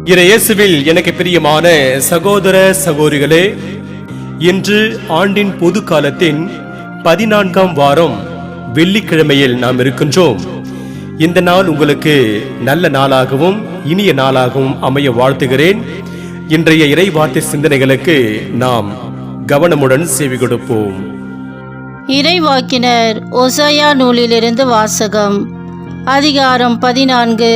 இயேசுவில் எனக்கு பிரியமான சகோதர சகோதரிகளே, இன்று ஆண்டின் பொது காலத்தின் 14ஆம் வாரம் வெள்ளிக்கிழமையில் நாம் இருக்கின்றோம். இந்த நாள் உங்களுக்கு நல்ல நாளாகவும் இனிய நாளாகவும் அமைய வாழ்த்துகிறேன். இன்றைய இறைவார்த்தை சிந்தனைகளுக்கு நாம் கவனமுடன் செவி கொடுப்போம். இறைவாக்கினர் ஓசாயா நூலிலிருந்து வாசகம். அதிகாரம் 14.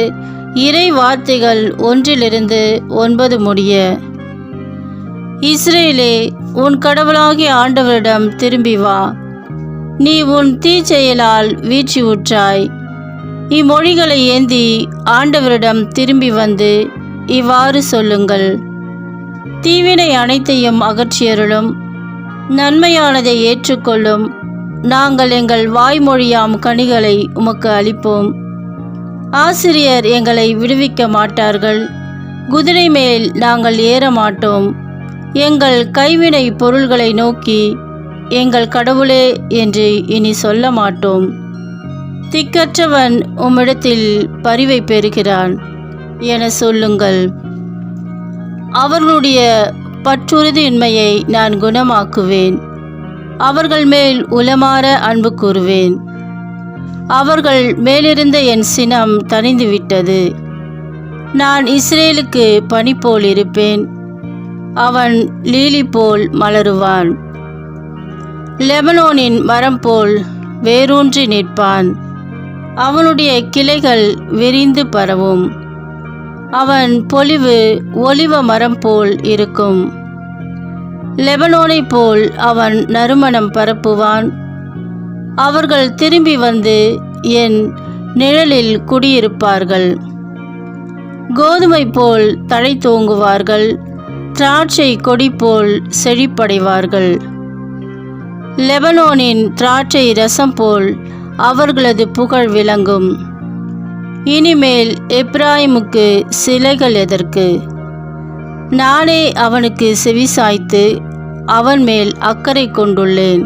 இறை வார்த்தைகள் 1-9 முடிய. இஸ்ரேலே, உன் கடவுளாகிய ஆண்டவரிடம் திரும்பி வா. நீ உன் தீச்செயலால் வீழ்ச்சி உற்றாய். இம்மொழிகளை ஏந்தி ஆண்டவரிடம் திரும்பி வந்து இவ்வாறு சொல்லுங்கள்: தீவினை அனைத்தையும் அகற்றியருளும், நன்மையானதை ஏற்றுக்கொள்ளும். நாங்கள் எங்கள் வாய்மொழியாம் கனிகளை உமக்கு அளிப்போம். ஆசிரியர் எங்களை விடுவிக்க மாட்டார்கள். குதிரை மேல் நாங்கள் ஏற மாட்டோம். எங்கள் கைவினை பொருள்களை நோக்கி எங்கள் கடவுளே என்று இனி சொல்ல மாட்டோம். திக்கற்றவன் உம்மிடத்தில் பரிவை பெறுகிறான் என சொல்லுங்கள். அவர்களுடைய பற்றுறுதியின்மையை நான் குணமாக்குவேன். அவர்கள் மேல் உளமாற அன்பு கூறுவேன். அவர்கள் மேலிருந்த என் சினம் தணிந்துவிட்டது. நான் இஸ்ரேலுக்கு பனி போல் இருப்பேன். அவன் லீலி போல் மலருவான். லெபனோனின் மரம் போல் வேரூன்றி நிற்பான். அவனுடைய கிளைகள் விரிந்து பரவும். அவன் பொலிவு ஒலிவ மரம் போல் இருக்கும். லெபனோனை போல் அவன் நறுமணம் பரப்புவான். அவர்கள் திரும்பி வந்து என் நிழலில் குடியிருப்பார்கள். கோதுமை போல் தழை தோங்குவார்கள். திராட்சை கொடி போல் செழிப்படைவார்கள். லெபனோனின் திராட்சை ரசம் போல் அவர்களது புகழ் விளங்கும். இனிமேல் எப்ராயிமுக்கு சிலைகள் எதற்கு? நானே அவனுக்கு செவிசாய்த்து அவன் மேல் அக்கறை கொண்டுள்ளேன்.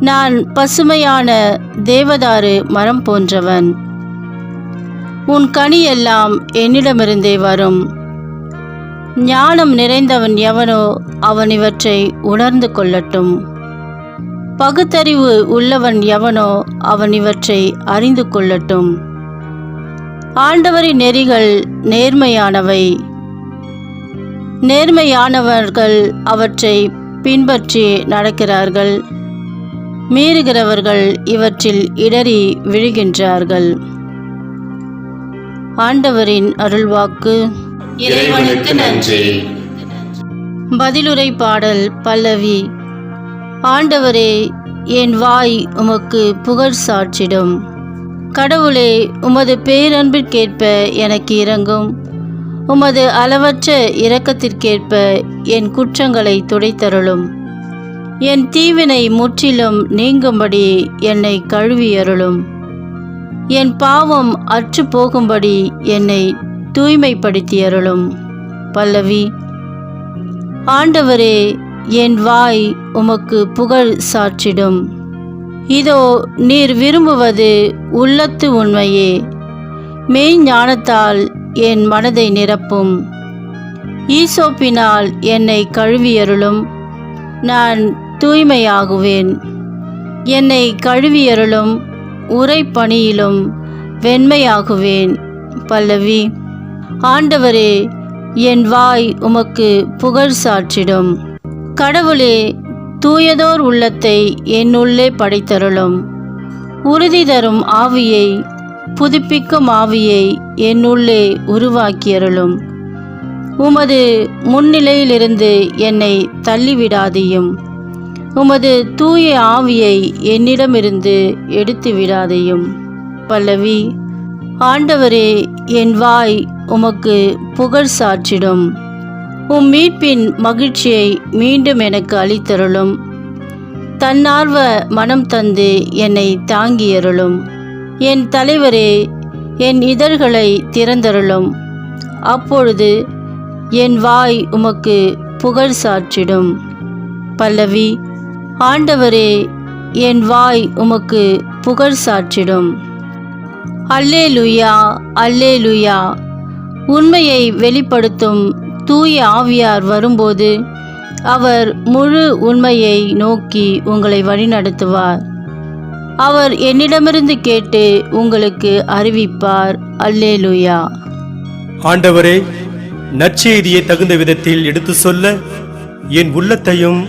நான் பசுமையான தேவதாரு மரம் போன்றவன். உன் கனி எல்லாம் என்னிடமிருந்தே வரும். ஞானம் நிறைந்தவன் எவனோ அவன் இவற்றை உணர்ந்து கொள்ளட்டும். பகுத்தறிவு உள்ளவன் எவனோ அவன் இவற்றை அறிந்து கொள்ளட்டும். ஆண்டவரின் நெறிகள் நேர்மையானவை. நேர்மையானவர்கள் அவற்றை பின்பற்றி நடக்கிறார்கள். மீறுகிறவர்கள் இவற்றில் இடறி விழுகின்றார்கள். ஆண்டவரின் அருள்வாக்கு. இறைவனுக்கு நன்றி. பதிலுரை பாடல் பல்லவி. ஆண்டவரே, என் வாய் உமக்கு புகழ் சாற்றிடும். கடவுளே, உமது பேரன்பிற்கேற்ப எனக்கு இரங்கும். உமது அளவற்ற இரக்கத்திற்கேற்ப என் குற்றங்களை துடைத்தருளும். என் தீவினை முற்றிலும் நீங்கும்படி என்னை கழுவியருளும். என் பாவம் அற்று போகும்படி என்னை தூய்மைப்படுத்தியருளும். பல்லவி. ஆண்டவரே, என் வாய் உமக்கு புகழ் சாற்றிடும். இதோ, நீர் விரும்புவது உள்ளத்து உண்மையே. மெய்ஞானத்தால் என் மனதை நிரப்பும். ஈசோப்பினால் என்னை கழுவியருளும். நான் தூய்மையாகுவேன். என்னை கழுவியருளும். உறைபனியிலும் வெண்மையாகுவேன். பல்லவி. ஆண்டவரே, என் வாய் உமக்கு புகழ் சாற்றிடும். கடவுளே, தூயதோர் உள்ளத்தை என்னுள்ளே படைத்தருளும். உறுதி தரும் ஆவியை, புதுப்பிக்கும் ஆவியை என்னுள்ளே உருவாக்கியருளும். உமது முன்னிலையிலிருந்து என்னை தள்ளிவிடாதையும். உமது தூய ஆவியை என்னிடமிருந்து எடுத்து விடாதையும். பல்லவி. ஆண்டவரே, என் வாய் உமக்கு புகழ் சாற்றிடும். உம் மீட்பின் மகிழ்ச்சியை மீண்டும் எனக்கு அளித்தருளும். தன்னார்வ மனம் தந்து என்னை தாங்கியருளும். என் தலைவரே, என் இதழ்களை திறந்தருளும். அப்பொழுது என் வாய் உமக்கு புகழ் சாற்றிடும். பல்லவி. ஆண்டவரே, என் வாய் உமக்கு புகழ் சாற்றிடும். அல்லேலுயா, அல்லேலுயா. உண்மையை வெளிப்படுத்தும் தூய ஆவியார் வரும்போது அவர் முழு உண்மையை நோக்கி உங்களை வழிநடத்துவார். அவர் என்னிடமிருந்து கேட்டு உங்களுக்கு அறிவிப்பார். அல்லேலூயா. ஆண்டவரே, நற்செய்தியை தகுந்த விதத்தில் எடுத்து சொல்ல என் உள்ளத்தையும்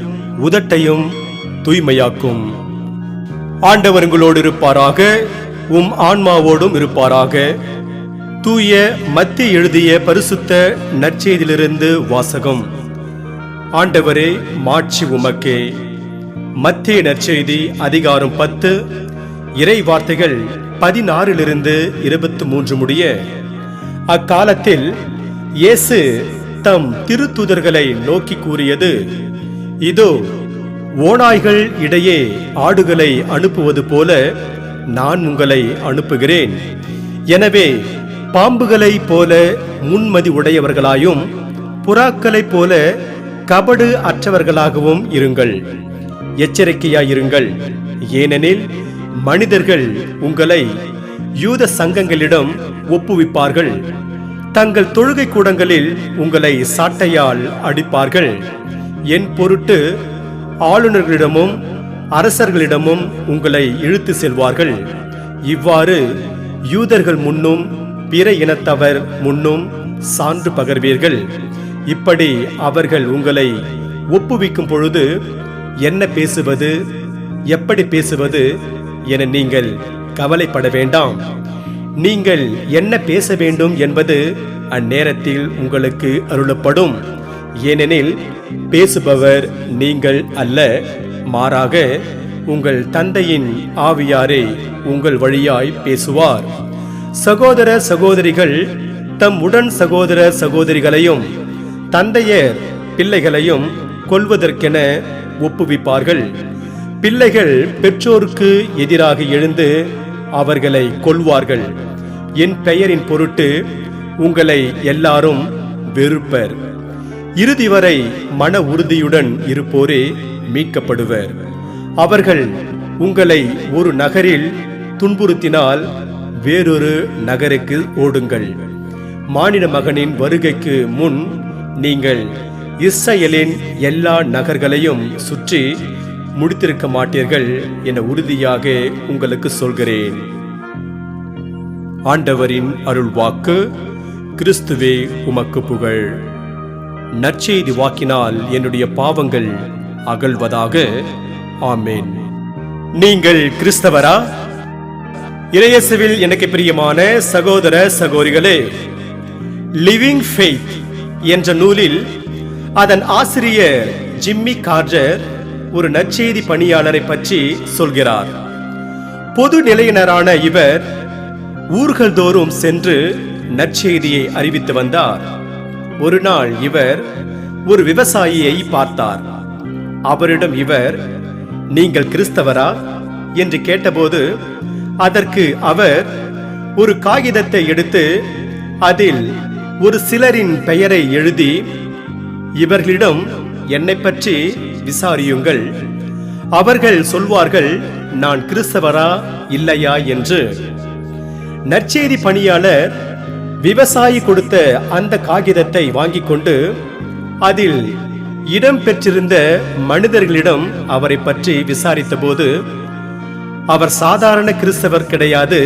உதட்டையும் தூய்மையாக்கும். ஆண்டவர் உங்களோடு இருப்பாராக, உம் ஆன்மாவோடும் இருப்பாராக. தூய மத்தேயு எழுதிய பரிசுத்த நற்செய்தியிலிருந்து வாசகம். ஆண்டவரே, மாட்சி உமக்கே. மத்தேயு நற்செய்தி அதிகாரம் 10 இறை வார்த்தைகள் 16 23 முடிய. அக்காலத்தில் இயேசு தம் திருத்தூதர்களை நோக்கி கூறியது, இதோ, ஓநாய்கள் இடையே ஆடுகளை அனுப்புவது போல நான் உங்களை அனுப்புகிறேன். எனவே பாம்புகளை போல முன்மதி உடையவர்களாயும் புறாக்களைப் போல கபடு அற்றவர்களாகவும் இருங்கள். எச்சரிக்கையாயிருங்கள். ஏனெனில் மனிதர்கள் உங்களை யூத சங்கங்களிடம் ஒப்புவிப்பார்கள். தங்கள் தொழுகை கூடங்களில் உங்களை சாட்டையால் அடிப்பார்கள். என் பொருட்டு ஆளுநர்களிடமும் அரசர்களிடமும் உங்களை இழுத்து செல்வார்கள். இவ்வாறு யூதர்கள் முன்னும் பிற இனத்தவர் முன்னும் சான்று பகர்வீர்கள். இப்படி அவர்கள் உங்களை ஒப்புவிக்கும் பொழுது என்ன பேசுவது, எப்படி பேசுவது என நீங்கள் கவலைப்பட வேண்டாம். நீங்கள் என்ன பேச வேண்டும் என்பது அந்நேரத்தில் உங்களுக்கு அருளப்படும். ஏனெனில் பேசுபவர் நீங்கள் அல்ல, மாறாக உங்கள் தந்தையின் ஆவியாரே உங்கள் வழியாய் பேசுவார். சகோதர சகோதரிகள் தம் உடன் சகோதர சகோதரிகளையும் தந்தையர் பிள்ளைகளையும் கொல்வதற்கென ஒப்புவிப்பார்கள். பிள்ளைகள் பெற்றோருக்கு எதிராக எழுந்து அவர்களை கொல்வார்கள். என் பெயரின் பொருட்டு உங்களை எல்லாரும் வெறுப்பர். இறுதி வரை மன உறுதியுடன் இருப்போரே மீட்கப்படுவர். அவர்கள் உங்களை ஒரு நகரில் துன்புறுத்தினால் வேறொரு நகருக்கு ஓடுங்கள். மானிட மகனின் வருகைக்கு முன் நீங்கள் இஸ்ரவேலின் எல்லா நகர்களையும் சுற்றி முடித்திருக்க மாட்டீர்கள் என உறுதியாக உங்களுக்கு சொல்கிறேன். ஆண்டவரின் அருள் வாக்கு. கிறிஸ்துவே உமக்கு புகழ். நற்செய்தி வாக்கினால் என்னுடைய பாவங்கள் அகல்வதாக. ஆமென். நீங்கள் கிறிஸ்தவரா? இறையேசுவில் எனக்கு பிரியமான சகோதர சகோதரிகளே, லிவிங் ஃபெய்த் என்ற நூலில் அதன் ஆசிரியர் ஜிம்மி கார்ஜர் ஒரு நற்செய்தி பணியாளரை பற்றி சொல்கிறார். பொது நிலையினரான இவர் ஊர்கள் தோறும் சென்று நற்செய்தியை அறிவித்து வந்தார். ஒரு நாள் இவர் ஒரு விவசாயியை பார்த்தார். அவரிடம் இவர், நீங்கள் கிறிஸ்தவரா என்று கேட்டபோது அதற்கு அவர் ஒரு காகிதத்தை எடுத்து அதில் ஒரு சிலரின் பெயரை எழுதி, இவர்களிடம் என்னை பற்றி விசாரியுங்கள், அவர்கள் சொல்வார்கள் நான் கிறிஸ்தவரா இல்லையா என்று. நற்செய்தி பணியாளர் விவசாயி கொடுத்த அந்த காகிதத்தை வாங்கிக் கொண்டு அதில் இடம் பெற்றிருந்த மனிதர்களிடம் அவரை பற்றி விசாரித்த போது அவர் சாதாரண கிறிஸ்தவர் கிடையாது,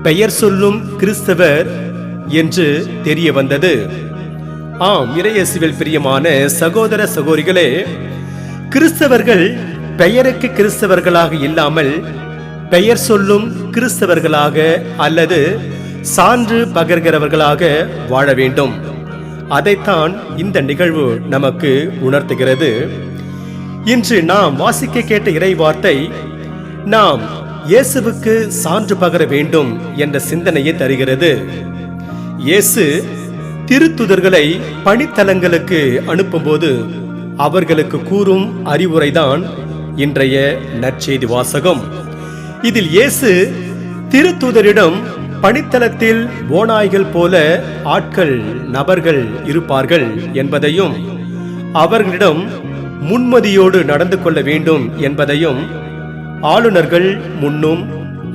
பெயர் சொல்லும் கிறிஸ்தவர் என்று தெரிய வந்தது. ஆம், இறையேசுவில் பிரியமான சகோதர சகோதரிகளே, கிறிஸ்தவர்கள் பெயருக்கு கிறிஸ்தவர்களாக இல்லாமல் பெயர் சொல்லும் கிறிஸ்தவர்களாக அல்லது சான்று பகர்கிறவர்களாக வாழ வேண்டும். அதைத்தான் இந்த நிகழ்வு நமக்கு உணர்த்துகிறது. இன்று நாம் வாசிக்க கேட்ட இறை வார்த்தை நாம் இயேசுவுக்கு சான்று பகர வேண்டும் என்ற சிந்தனையை தருகிறது. இயேசு திருத்துதர்களை பணித்தலங்களுக்கு அனுப்பும்போது அவர்களுக்கு கூறும் அறிவுரைதான் இன்றைய நற்செய்தி வாசகம். இதில் இயேசு திருத்துதரிடம் பணித்தலத்தில் ஓநாய்கள் போல ஆட்கள் நபர்கள் இருப்பார்கள் என்பதையும் அவர்களிடம் முன்மதியோடு நடந்து கொள்ள வேண்டும் என்பதையும், ஆளுநர்கள் முன்னும்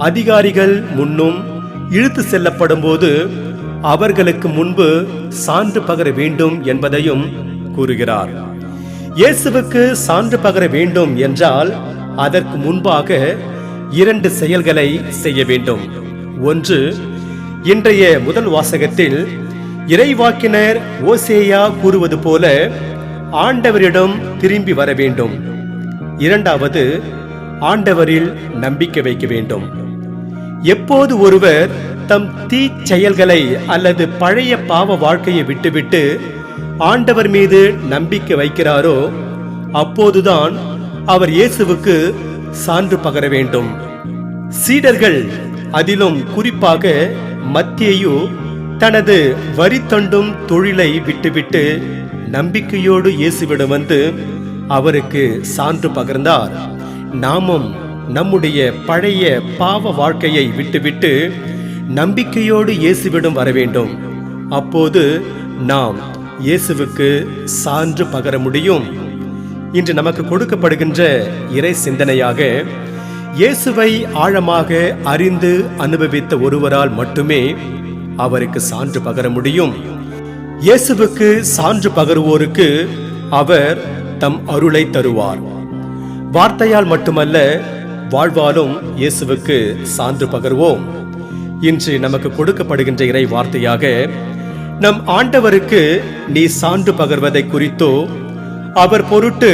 அதிகாரிகள் முன்னும் இழுத்து செல்லப்படும் போது அவர்களுக்கு முன்பு சான்று பகர வேண்டும் என்பதையும் கூறுகிறார். இயேசுவுக்கு சான்று பகர வேண்டும் என்றால் அதற்கு முன்பாக 2 செயல்களை செய்ய வேண்டும். ஒன்று, இன்றைய முதல் வாசகத்தில் இறைவாக்கினர் ஓசேயா கூறுவது போல ஆண்டவரிடம் திரும்பி வர வேண்டும். இரண்டாவது, ஆண்டவரில் நம்பிக்கை வைக்க வேண்டும். எப்போது ஒருவர் தம் தீச்செயல்களை அல்லது பழைய பாவ வாழ்க்கையை விட்டுவிட்டு ஆண்டவர் மீது நம்பிக்கை வைக்கிறாரோ அப்போதுதான் அவர் இயேசுவுக்கு சான்று பகர வேண்டும். சீடர்கள், அதிலும் குறிப்பாக மத்தேயு, தனது வரித்தண்டும் தொழிலை விட்டுவிட்டு நம்பிக்கையோடு இயேசுவிடம் வந்து அவருக்கு சான்று பகர்ந்தார். நாமும் நம்முடைய பழைய பாவ வாழ்க்கையை விட்டுவிட்டு நம்பிக்கையோடு இயேசுவிடம் வர வேண்டும். அப்போது நாம் இயேசுவுக்கு சான்று பகர முடியும். இன்று நமக்கு கொடுக்கப்படுகின்ற இறை சிந்தனையாக, இயேசுவை ஆழமாக அறிந்து அனுபவித்த ஒருவரால் மட்டுமே அவருக்கு சான்று பகர முடியும். இயேசுவுக்கு சான்று பகருவோருக்கு அவர் தம் அருளை தருவார். வார்த்தையால் மட்டுமல்ல, வாழ்வாலும் இயேசுவுக்கு சான்று பகர்வோம். இன்று நமக்கு கொடுக்கப்படுகின்ற இறை வார்த்தையாக, நம் ஆண்டவருக்கு நீ சான்று பகர்வதை குறித்தோ அவர் பொருட்டு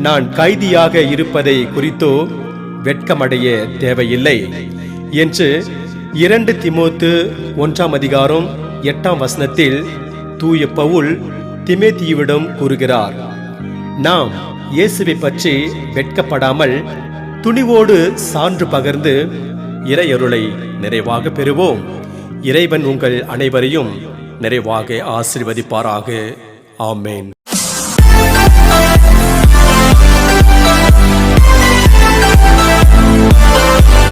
நான் கைதியாக இருப்பதை குறித்தோ வெட்கமடைய தேவையில்லை என்று 2 தீமோத்து 1:8 தூய பவுல் தீமோத்தேயுவிடம் கூறுகிறார். நாம் இயேசுவை பற்றி வெட்கப்படாமல் துணிவோடு சான்று பகர்ந்து இறையருளை நிறைவாக பெறுவோம். இறைவன் உங்கள் அனைவரையும் நிறைவாக ஆசீர்வதிப்பாராக. ஆமென்.